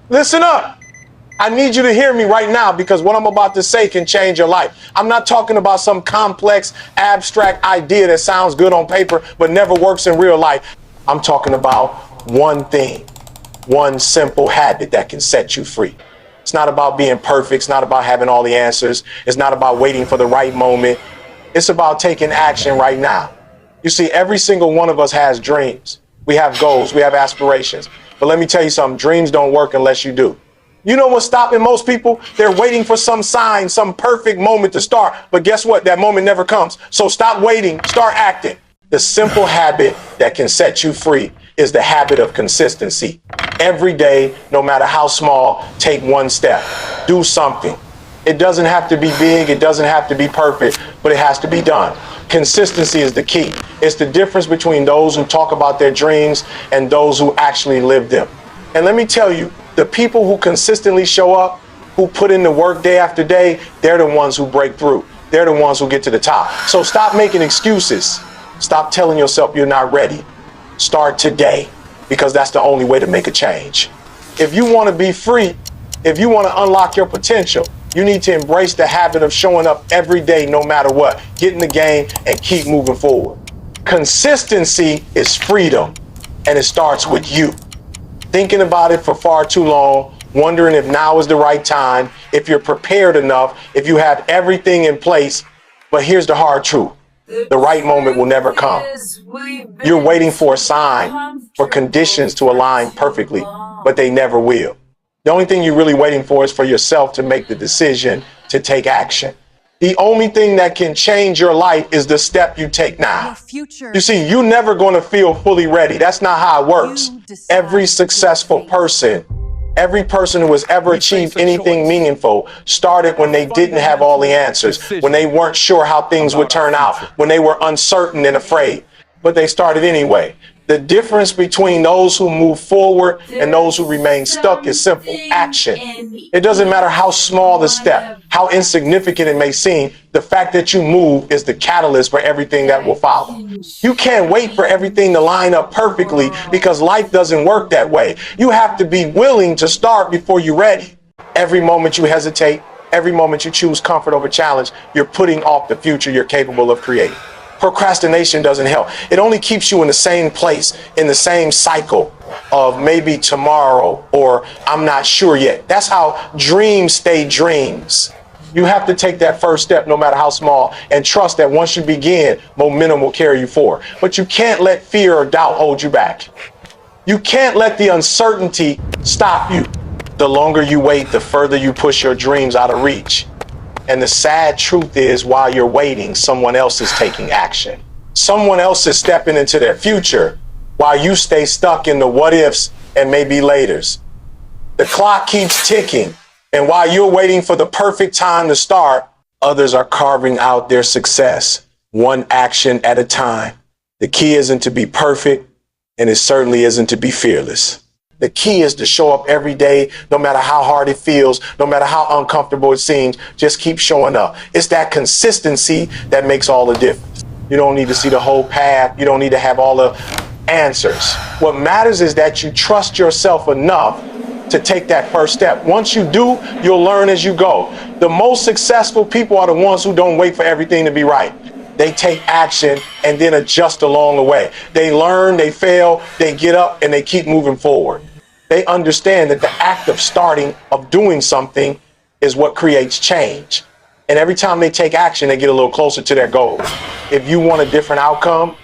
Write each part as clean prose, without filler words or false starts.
Listen up. I need you to hear me right now because what I'm about to say can change your life. I'm not talking about some complex, abstract idea that sounds good on paper but never works in real life. I'm talking about one thing, one simple habit that can set you free. It's not about being perfect. It's not about having all the answers. It's not about waiting for the right moment. It's about taking action right now. You see, every single one of us has dreams. We have goals. We have aspirations. But let me tell you something. Dreams don't work unless you do. You know what's stopping most people? They're waiting for some sign, some perfect moment to start. But guess what? That moment never comes. So stop waiting. Start acting. The simple habit that can set you free is the habit of consistency. Every day, no matter how small, take one step. Do something. It doesn't have to be big. It doesn't have to be perfect, but it has to be done. Consistency is the key. It's the difference between those who talk about their dreams and those who actually live them. And let me tell you, the people who consistently show up, who put in the work day after day, they're the ones who break through. They're the ones who get to the top. So stop making excuses. Stop telling yourself you're not ready. Start today, because that's the only way to make a change. If you want to be free, if you want to unlock your potential, you need to embrace the habit of showing up every day, no matter what. Get in the game and keep moving forward. Consistency is freedom, and it starts with you. Thinking about it for far too long, wondering if now is the right time, if you're prepared enough, if you have everything in place. But here's the hard truth. The right moment will never come. You're waiting for a sign, for conditions to align perfectly, but they never will. The only thing you're really waiting for is for yourself to make the decision to take action. The only thing that can change your life is the step you take now. You see, you're never going to feel fully ready. That's not how it works. Every successful person, every person who has ever achieved anything meaningful started when they didn't have all the answers, when they weren't sure how things would turn out, when they were uncertain and afraid, but they started anyway. The difference between those who move forward and those who remain stuck is simple: action. It doesn't matter how small the step, how insignificant it may seem, the fact that you move is the catalyst for everything that will follow. You can't wait for everything to line up perfectly because life doesn't work that way. You have to be willing to start before you're ready. Every moment you hesitate, every moment you choose comfort over challenge, you're putting off the future you're capable of creating. Procrastination doesn't help. It only keeps you in the same place, in the same cycle of maybe tomorrow or I'm not sure yet. That's how dreams stay dreams. You have to take that first step, no matter how small, and trust that once you begin, momentum will carry you forward. But you can't let fear or doubt hold you back. You can't let the uncertainty stop you. The longer you wait, the further you push your dreams out of reach. And the sad truth is, while you're waiting, someone else is taking action. Someone else is stepping into their future while you stay stuck in the what ifs and maybe laters. The clock keeps ticking, and while you're waiting for the perfect time to start, others are carving out their success, one action at a time. The key isn't to be perfect, and it certainly isn't to be fearless. The key is to show up every day, no matter how hard it feels, no matter how uncomfortable it seems, just keep showing up. It's that consistency that makes all the difference. You don't need to see the whole path. You don't need to have all the answers. What matters is that you trust yourself enough to take that first step. Once you do, you'll learn as you go. The most successful people are the ones who don't wait for everything to be right. They take action and then adjust along the way. They learn, they fail, they get up, and they keep moving forward. They understand that the act of starting, of doing something, is what creates change. And every time they take action, they get a little closer to their goal. If you want a different outcome,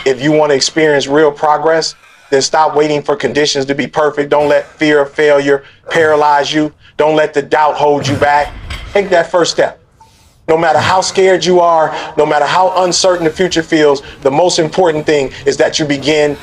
if you want to experience real progress, then stop waiting for conditions to be perfect. Don't let fear of failure paralyze you. Don't let the doubt hold you back. Take that first step. No matter how scared you are, no matter how uncertain the future feels, the most important thing is that you begin,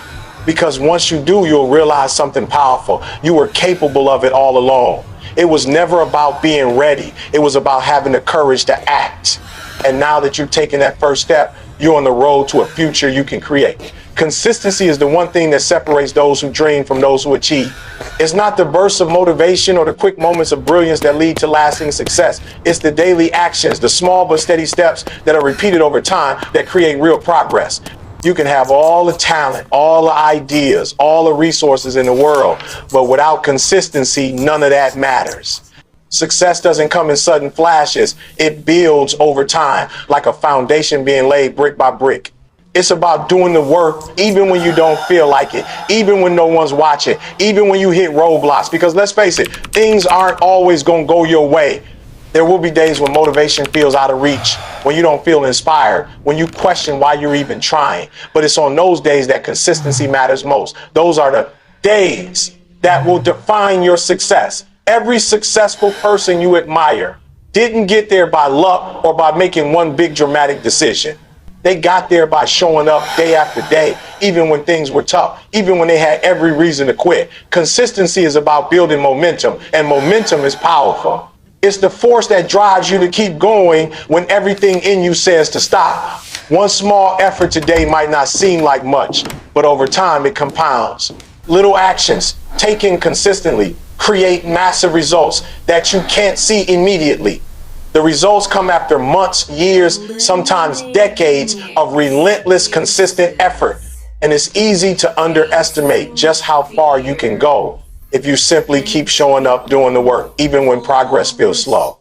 because once you do, you'll realize something powerful. You were capable of it all along. It was never about being ready. It was about having the courage to act. And now that you've taken that first step, you're on the road to a future you can create. Consistency is the one thing that separates those who dream from those who achieve. It's not the bursts of motivation or the quick moments of brilliance that lead to lasting success. It's the daily actions, the small but steady steps that are repeated over time that create real progress. You can have all the talent, all the ideas, all the resources in the world, but without consistency, none of that matters. Success doesn't come in sudden flashes. It builds over time, like a foundation being laid brick by brick. It's about doing the work even when you don't feel like it, even when no one's watching, even when you hit roadblocks. Because let's face it, things aren't always going to go your way. There will be days when motivation feels out of reach, when you don't feel inspired, when you question why you're even trying. But it's on those days that consistency matters most. Those are the days that will define your success. Every successful person you admire didn't get there by luck or by making one big dramatic decision. They got there by showing up day after day, even when things were tough, even when they had every reason to quit. Consistency is about building momentum, and momentum is powerful. It's the force that drives you to keep going when everything in you says to stop. One small effort today might not seem like much, but over time it compounds. Little actions taken consistently create massive results that you can't see immediately. The results come after months, years, sometimes decades of relentless, consistent effort. And it's easy to underestimate just how far you can go if you simply keep showing up doing the work, even when progress feels slow.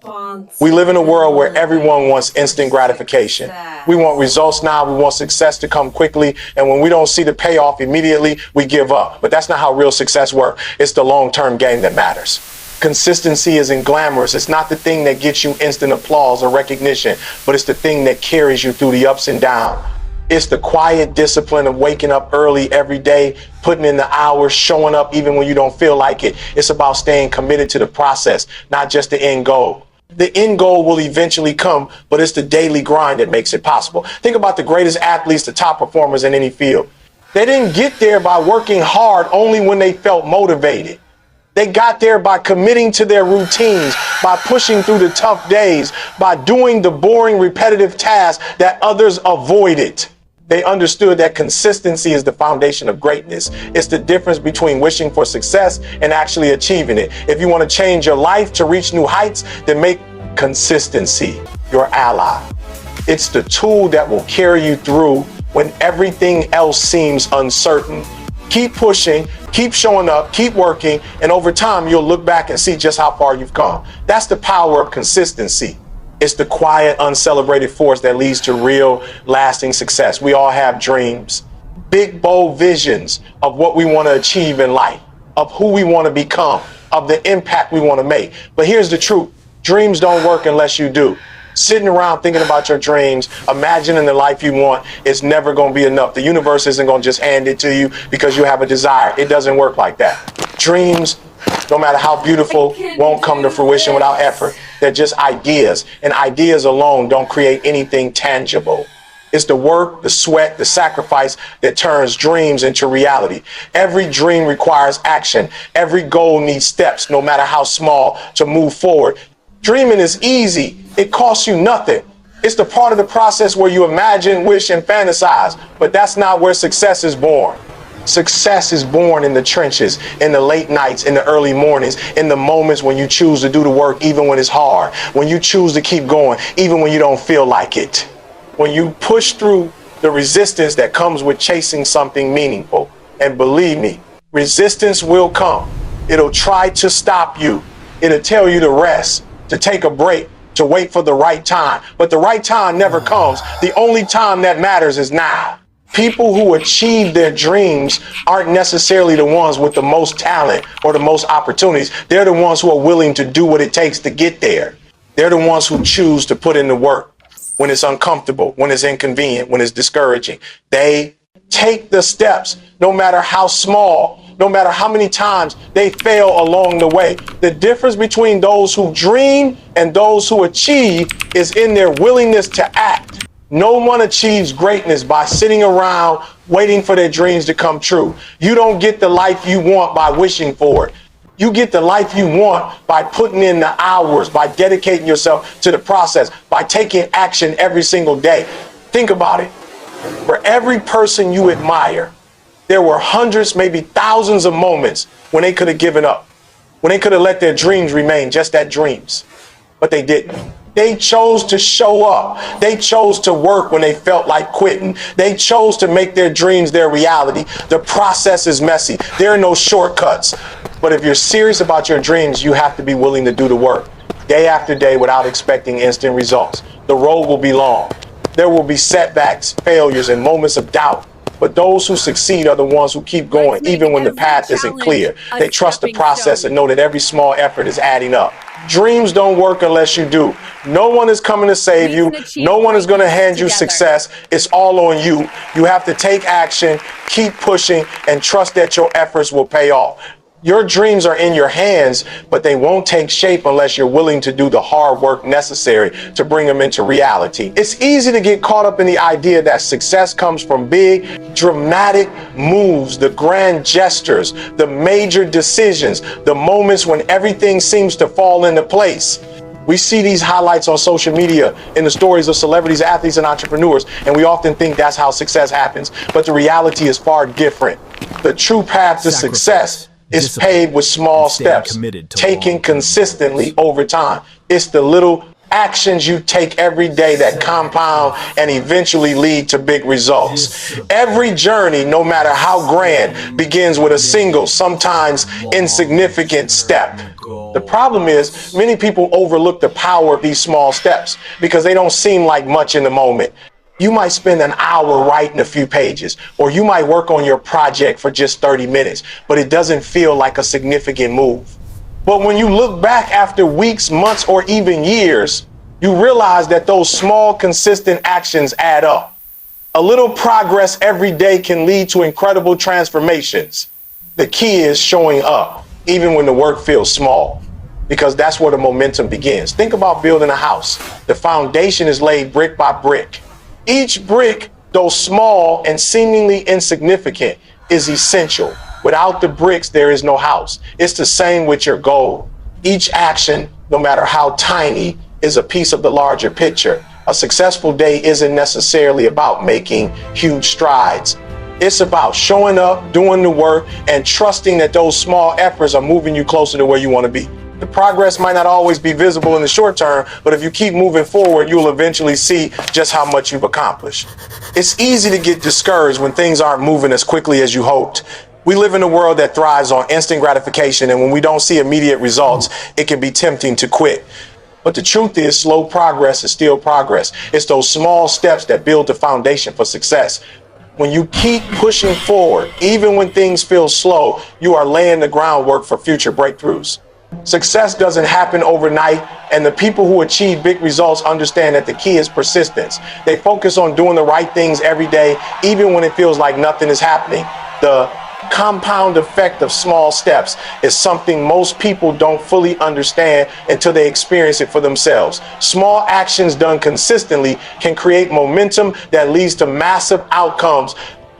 We live in a world where everyone wants instant gratification. We want results now. We want success to come quickly. And when we don't see the payoff immediately, we give up. But that's not how real success works. It's the long-term game that matters. Consistency isn't glamorous. It's not the thing that gets you instant applause or recognition, but it's the thing that carries you through the ups and downs. It's the quiet discipline of waking up early every day, putting in the hours, showing up even when you don't feel like it. It's about staying committed to the process, not just the end goal. The end goal will eventually come, but it's the daily grind that makes it possible. Think about the greatest athletes, the top performers in any field. They didn't get there by working hard only when they felt motivated. They got there by committing to their routines, by pushing through the tough days, by doing the boring, repetitive tasks that others avoided. They understood that consistency is the foundation of greatness. It's the difference between wishing for success and actually achieving it. If you want to change your life to reach new heights, then make consistency your ally. It's the tool that will carry you through when everything else seems uncertain. Keep pushing, keep showing up, keep working, and over time you'll look back and see just how far you've come. That's the power of consistency. It's the quiet, uncelebrated force that leads to real, lasting success. We all have dreams, big, bold visions of what we want to achieve in life, of who we want to become, of the impact we want to make. But here's the truth. Dreams don't work unless you do. Sitting around thinking about your dreams, imagining the life you want, is never going to be enough. The universe isn't going to just hand it to you because you have a desire. It doesn't work like that. Dreams, no matter how beautiful, won't come to fruition without effort. They're just ideas, and ideas alone don't create anything tangible. It's the work, the sweat, the sacrifice that turns dreams into reality. Every dream requires action. Every goal needs steps, no matter how small, to move forward. Dreaming is easy. It costs you nothing. It's the part of the process where you imagine, wish, and fantasize. But that's not where success is born. Success is born in the trenches, in the late nights, in the early mornings, in the moments when you choose to do the work even when it's hard, when you choose to keep going even when you don't feel like it, when you push through the resistance that comes with chasing something meaningful. And believe me, resistance will come. It'll try to stop you. It'll tell you to rest, to take a break, to wait for the right time. But the right time never comes. The only time that matters is now. People who achieve their dreams aren't necessarily the ones with the most talent or the most opportunities. They're the ones who are willing to do what it takes to get there. They're the ones who choose to put in the work when it's uncomfortable, when it's inconvenient, when it's discouraging. They take the steps, no matter how small, no matter how many times they fail along the way. The difference between those who dream and those who achieve is in their willingness to act. No one achieves greatness by sitting around waiting for their dreams to come true. You don't get the life you want by wishing for it. You get the life you want by putting in the hours, by dedicating yourself to the process, by taking action every single day. Think about it. For every person you admire, there were hundreds, maybe thousands of moments when they could have given up, when they could have let their dreams remain just that, dreams. But they didn't. They chose to show up. They chose to work when they felt like quitting. They chose to make their dreams their reality. The process is messy. There are no shortcuts. But if you're serious about your dreams, you have to be willing to do the work day after day without expecting instant results. The road will be long. There will be setbacks, failures, and moments of doubt. But those who succeed are the ones who keep going, even when the path isn't clear. They trust the process and know that every small effort is adding up. Dreams don't work unless you do. No one is coming to save you. No one is going to hand you success. It's all on you. You have to take action, keep pushing, and trust that your efforts will pay off. Your dreams are in your hands, but they won't take shape unless you're willing to do the hard work necessary to bring them into reality. It's easy to get caught up in the idea that success comes from big, dramatic moves, the grand gestures, the major decisions, the moments when everything seems to fall into place. We see these highlights on social media in the stories of celebrities, athletes, and entrepreneurs, and we often think that's how success happens. But the reality is far different. The true path to success is paved with small steps, taken consistently over time. It's the little actions you take every day that compound and eventually lead to big results. Every journey, no matter how grand, begins with a single, sometimes insignificant step. The problem is many people overlook the power of these small steps because they don't seem like much in the moment. You might spend an hour writing a few pages, or you might work on your project for just 30 minutes, but it doesn't feel like a significant move. But when you look back after weeks, months, or even years, you realize that those small, consistent actions add up. A little progress every day can lead to incredible transformations. The key is showing up, even when the work feels small, because that's where the momentum begins. Think about building a house. The foundation is laid brick by brick. Each brick, though small and seemingly insignificant, is essential. Without the bricks, there is no house. It's the same with your goal. Each action, no matter how tiny, is a piece of the larger picture. A successful day isn't necessarily about making huge strides. It's about showing up, doing the work, and trusting that those small efforts are moving you closer to where you want to be. The progress might not always be visible in the short term, but if you keep moving forward, you'll eventually see just how much you've accomplished. It's easy to get discouraged when things aren't moving as quickly as you hoped. We live in a world that thrives on instant gratification, and when we don't see immediate results, it can be tempting to quit. But the truth is, slow progress is still progress. It's those small steps that build the foundation for success. When you keep pushing forward, even when things feel slow, you are laying the groundwork for future breakthroughs. Success doesn't happen overnight, and the people who achieve big results understand that the key is persistence. They focus on doing the right things every day, even when it feels like nothing is happening. The compound effect of small steps is something most people don't fully understand until they experience it for themselves. Small actions done consistently can create momentum that leads to massive outcomes.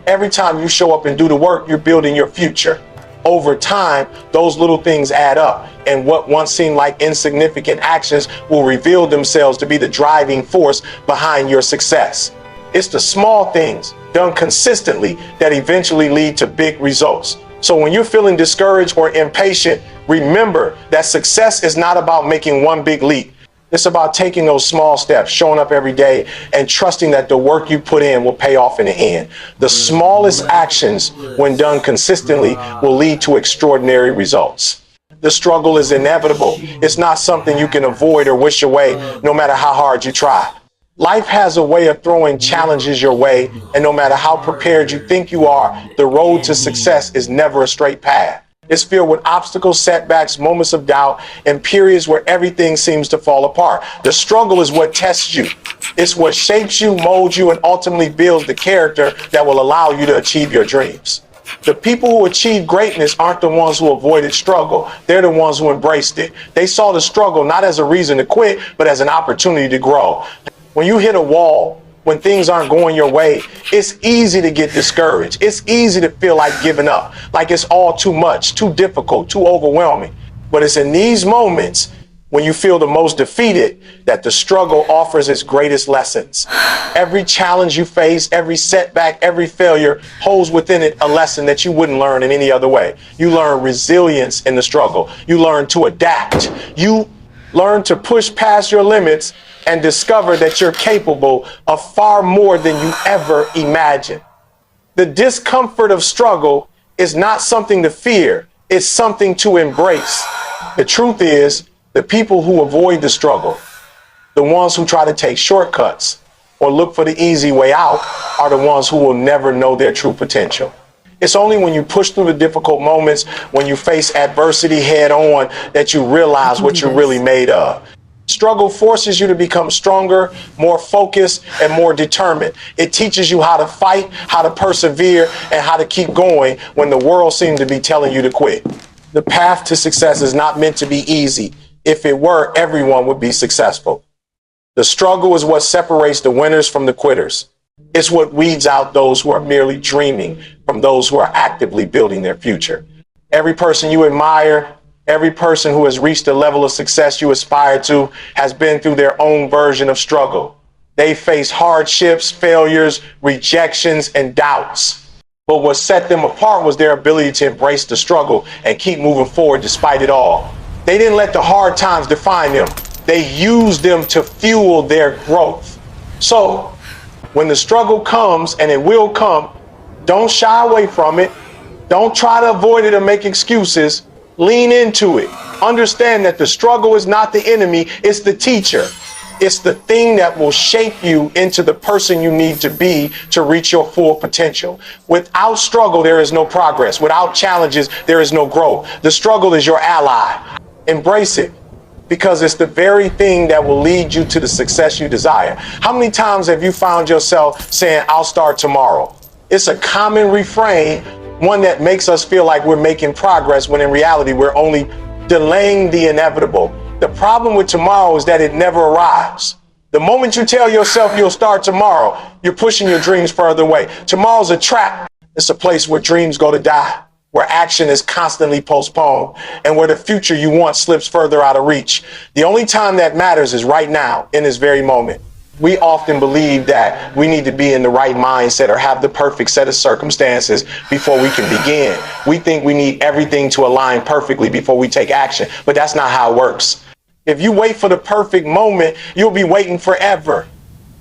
Every time you show up and do the work, you're building your future. Over time, those little things add up, and what once seemed like insignificant actions will reveal themselves to be the driving force behind your success. It's the small things done consistently that eventually lead to big results. So when you're feeling discouraged or impatient, remember that success is not about making one big leap. It's about taking those small steps, showing up every day, and trusting that the work you put in will pay off in the end. The smallest actions, when done consistently, will lead to extraordinary results. The struggle is inevitable. It's not something you can avoid or wish away, no matter how hard you try. Life has a way of throwing challenges your way, and no matter how prepared you think you are, the road to success is never a straight path. It's filled with obstacles, setbacks, moments of doubt, and periods where everything seems to fall apart. The struggle is what tests you. It's what shapes you, molds you, and ultimately builds the character that will allow you to achieve your dreams. The people who achieve greatness aren't the ones who avoided struggle. They're the ones who embraced it. They saw the struggle not as a reason to quit, but as an opportunity to grow. When you hit a wall, when things aren't going your way, it's easy to get discouraged. It's easy to feel like giving up, like it's all too much, too difficult, too overwhelming. But it's in these moments when you feel the most defeated that the struggle offers its greatest lessons. Every challenge you face, every setback, every failure holds within it a lesson that you wouldn't learn in any other way. You learn resilience in the struggle. You learn to adapt. You Learn to push past your limits and discover that you're capable of far more than you ever imagined. The discomfort of struggle is not something to fear, it's something to embrace. The truth is, the people who avoid the struggle, the ones who try to take shortcuts or look for the easy way out, are the ones who will never know their true potential. It's only when you push through the difficult moments, when you face adversity head on, that you realize what you're really made of. Struggle forces you to become stronger, more focused, and more determined. It teaches you how to fight, how to persevere, and how to keep going when the world seems to be telling you to quit. The path to success is not meant to be easy. If it were, everyone would be successful. The struggle is what separates the winners from the quitters. It's what weeds out those who are merely dreaming from those who are actively building their future. Every person you admire, every person who has reached the level of success you aspire to, has been through their own version of struggle. They faced hardships, failures, rejections, and doubts. But what set them apart was their ability to embrace the struggle and keep moving forward despite it all. They didn't let the hard times define them. They used them to fuel their growth. So, when the struggle comes, and it will come, don't shy away from it. Don't try to avoid it or make excuses. Lean into it. Understand that the struggle is not the enemy, it's the teacher. It's the thing that will shape you into the person you need to be to reach your full potential. Without struggle, there is no progress. Without challenges, there is no growth. The struggle is your ally. Embrace it, because it's the very thing that will lead you to the success you desire. How many times have you found yourself saying, I'll start tomorrow? It's a common refrain, one that makes us feel like we're making progress when in reality we're only delaying the inevitable. The problem with tomorrow is that it never arrives. The moment you tell yourself you'll start tomorrow, you're pushing your dreams further away. Tomorrow's a trap. It's a place where dreams go to die, where action is constantly postponed, and where the future you want slips further out of reach. The only time that matters is right now, in this very moment. We often believe that we need to be in the right mindset or have the perfect set of circumstances before we can begin. We think we need everything to align perfectly before we take action, but that's not how it works. If you wait for the perfect moment, you'll be waiting forever.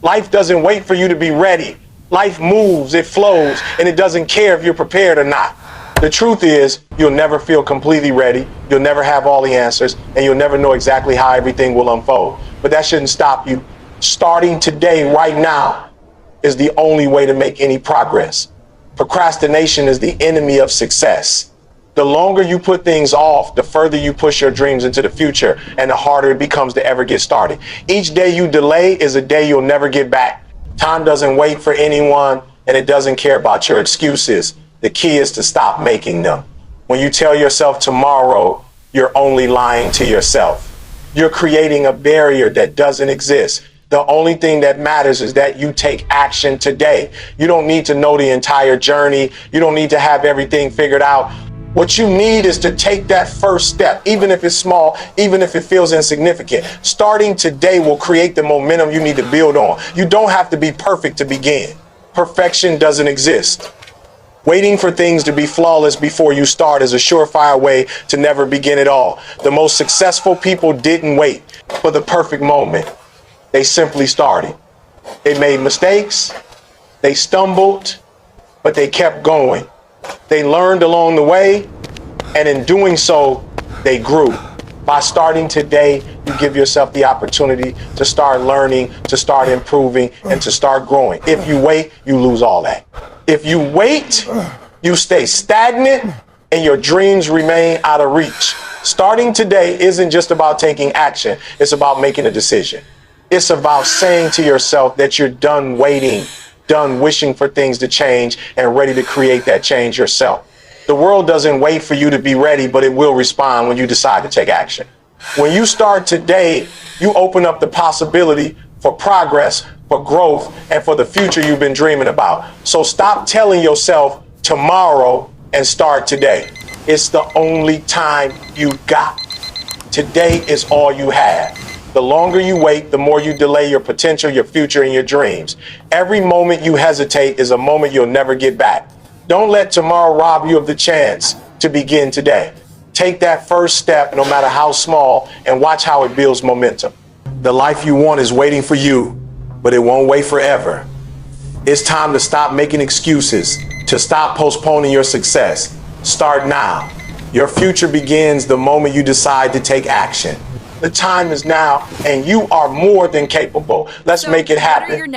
Life doesn't wait for you to be ready. Life moves, it flows, and it doesn't care if you're prepared or not. The truth is, you'll never feel completely ready, you'll never have all the answers, and you'll never know exactly how everything will unfold. But that shouldn't stop you. Starting today, right now, is the only way to make any progress. Procrastination is the enemy of success. The longer you put things off, the further you push your dreams into the future, and the harder it becomes to ever get started. Each day you delay is a day you'll never get back. Time doesn't wait for anyone, and it doesn't care about your excuses. The key is to stop making them. When you tell yourself tomorrow, you're only lying to yourself. You're creating a barrier that doesn't exist. The only thing that matters is that you take action today. You don't need to know the entire journey. You don't need to have everything figured out. What you need is to take that first step, even if it's small, even if it feels insignificant. Starting today will create the momentum you need to build on. You don't have to be perfect to begin. Perfection doesn't exist. Waiting for things to be flawless before you start is a surefire way to never begin at all. The most successful people didn't wait for the perfect moment. They simply started. They made mistakes, they stumbled, but they kept going. They learned along the way, and in doing so, they grew. By starting today, you give yourself the opportunity to start learning, to start improving, and to start growing. If you wait, you lose all that. If you wait, you stay stagnant, and your dreams remain out of reach. Starting today isn't just about taking action, it's about making a decision. It's about saying to yourself that you're done waiting, done wishing for things to change, and ready to create that change yourself. The world doesn't wait for you to be ready, but it will respond when you decide to take action. When you start today, you open up the possibility for progress, for growth, and for the future you've been dreaming about. So stop telling yourself tomorrow and start today. It's the only time you got. Today is all you have. The longer you wait, the more you delay your potential, your future, and your dreams. Every moment you hesitate is a moment you'll never get back. Don't let tomorrow rob you of the chance to begin today. Take that first step, no matter how small, and watch how it builds momentum. The life you want is waiting for you, but it won't wait forever. It's time to stop making excuses, to stop postponing your success. Start now. Your future begins the moment you decide to take action. The time is now, and you are more than capable. Let's make it happen.